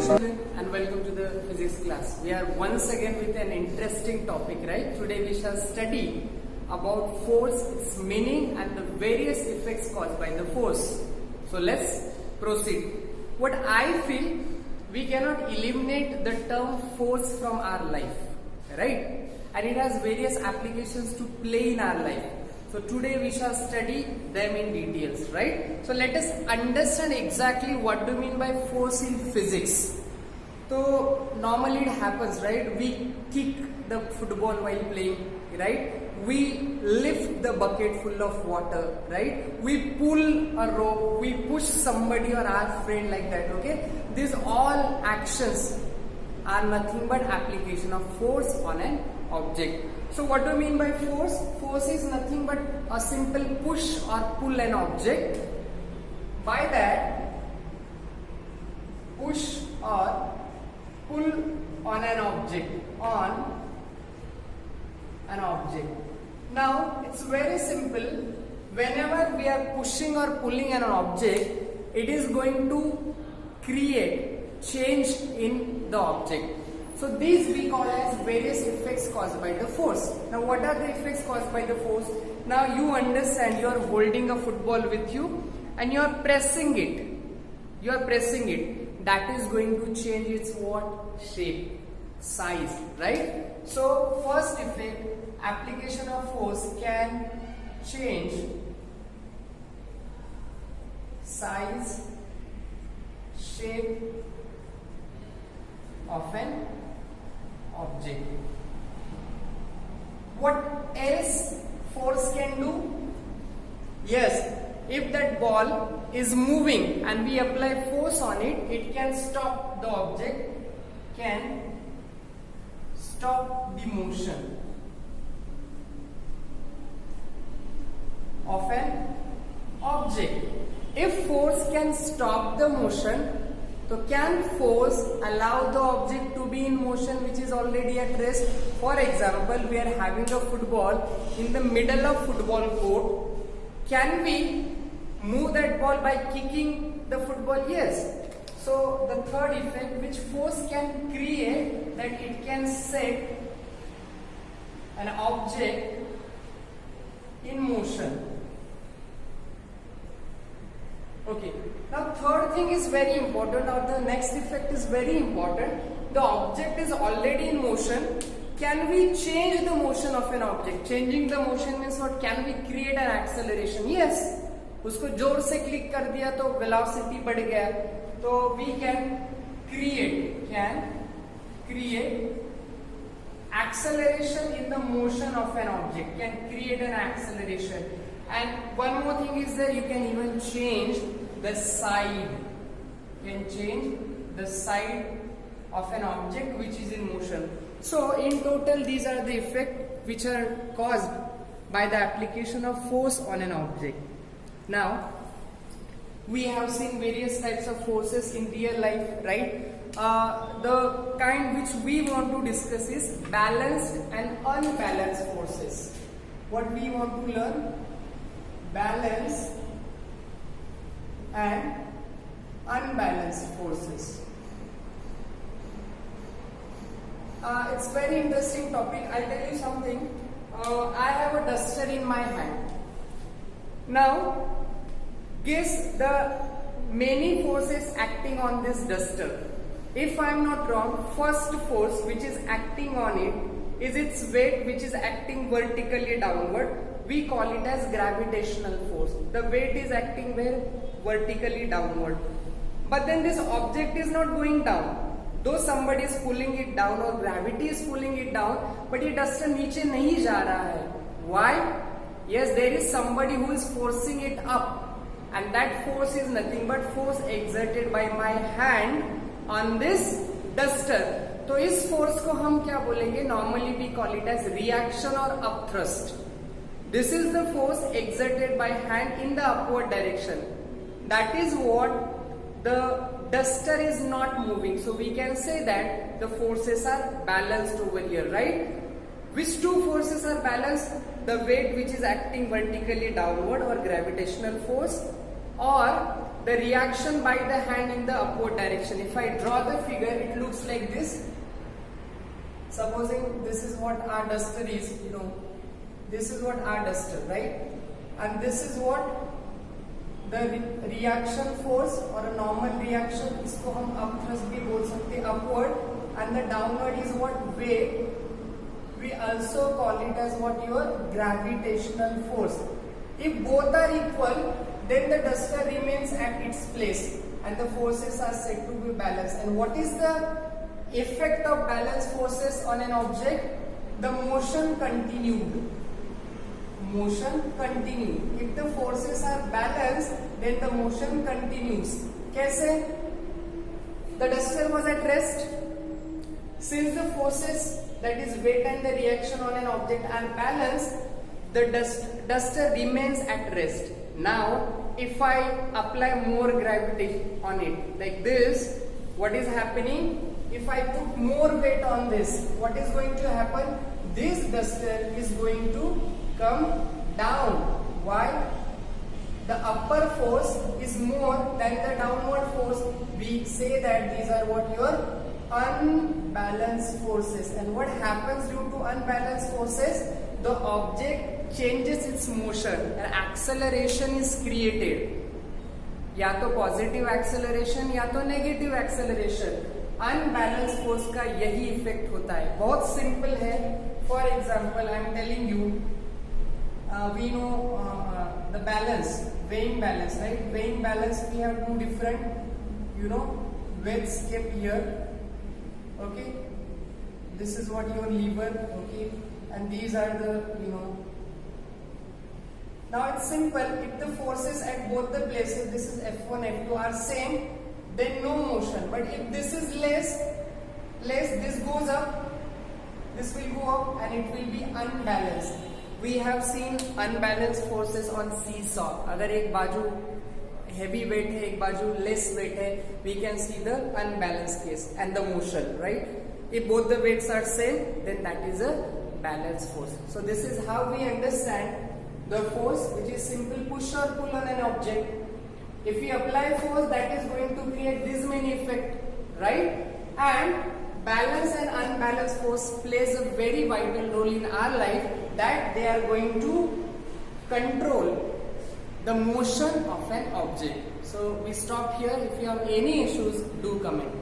Darshan and welcome to the physics class. We are once again with an interesting topic, right? Today we shall study about force, its meaning and the various effects caused by the force. So let's proceed. What I feel, we cannot eliminate the term force from our life, right? And it has various applications to play in our life. So today we shall study them in details, right? So let us understand exactly what do you mean by force in physics. So normally it happens, right? We kick the football while playing, right? We lift the bucket full of water, right? We pull a rope, we push somebody or our friend like that, okay? These all actions are nothing but application of force on an object. So what do you mean by force? Force is nothing but a simple push or pull an object. By that, push or pull on an object, Now it's very simple. Whenever we are pushing or pulling an object, it is going to create change in the object. So these we call as various effects caused by the force. Now what are the effects caused by the force? Now you understand, you are holding a football with you and you are pressing it. That is going to change its what? Shape, size, right? So first effect, application of force can change size, shape of an object. What else force can do? Yes, if that ball is moving and we apply force on it, it can stop the object, can stop the motion of an object. If force can stop the motion, so can force allow the object to be in motion which is already at rest? For example, we are having a football in the middle of football court. Can we move that ball by kicking the football? Yes. So the third effect which force can create, that it can set an object in motion. Okay. Now third thing is very important, or the next effect is very important. The object is already in motion. Can we change the motion of an object? Changing the motion means what? Can we create an acceleration? Yes. उसको जोर से click कर दिया तो velocity बढ़ गया. तो we can create acceleration in the motion of an object. Can create an acceleration. And one more thing is that you can even change the side. Of an object which is in motion. So in total these are the effects which are caused by the application of force on an object. Now we have seen various types of forces in real life, right? The kind which we want to discuss is balanced and unbalanced forces. What we want to learn? Balanced and unbalanced forces. It's very interesting topic. I'll tell you something. I have a duster in my hand. Now, guess the many forces acting on this duster. If I am not wrong, first force which is acting on it is its weight which is acting vertically downward. We call it as gravitational force. The weight is acting where? Vertically downward. But then this object is not going down. Though somebody is pulling it down or gravity is pulling it down, but ये duster नीचे नहीं जा रहा है. Why? Yes, there is somebody who is forcing it up, and that force is nothing but force exerted by my hand on this duster. तो इस force को हम क्या बोलेंगे? Normally we call it as reaction or upthrust. This is the force exerted by hand in the upward direction. That is what the duster is not moving. So we can say that the forces are balanced over here, right? Which two forces are balanced? The weight which is acting vertically downward or gravitational force, or the reaction by the hand in the upward direction. If I draw the figure, it looks like this. Supposing this is what our duster is, this is what our duster, right? And this is what the reaction force or a normal reaction, इसको हम up thrust भी बोल सकते हैं, upward, and the downward is what? Weight. We also call it as what? Your gravitational force. If both are equal, then the duster remains at its place and the forces are said to be balanced. And what is the effect of balanced forces on an object? The motion continued. Motion continued. If the forces are balanced, then the motion continues. Kaise? The duster was at rest. Since the forces, that is weight and the reaction on an object, are balanced, the duster remains at rest. Now, if I apply more gravity on it, like this, what is happening? If I put more weight on this, what is going to happen? This duster is going to come down. Why? The upper force is more than the downward force. We say that these are what? Your unbalanced forces. And what happens due to unbalanced forces? The object changes its motion. An acceleration is created. या तो positive acceleration या तो negative acceleration. Unbalance force का यही effect होता है. बहुत simple है. For example I am telling you, we know the balance, weighing balance, right? Weighing balance, we have two different, weights kept here. Okay, this is what your lever. Okay, and these are the, now it's simple. If the forces at both the places, this is F1, F2, are same, then no motion. But if this is less, this goes up, this will go up, and it will be unbalanced. We have seen unbalanced forces on seesaw. अगर एक बाजू heavy weight है, एक बाजू less weight है, we can see the unbalanced case and the motion, right? If both the weights are same, then that is a balanced force. So this is how we understand the force, which is simple push or pull on an object. If we apply force, that is going to create this many effect, right? And balance and unbalanced force plays a very vital role in our life, that they are going to control the motion of an object. So we stop here. If you have any issues, do comment.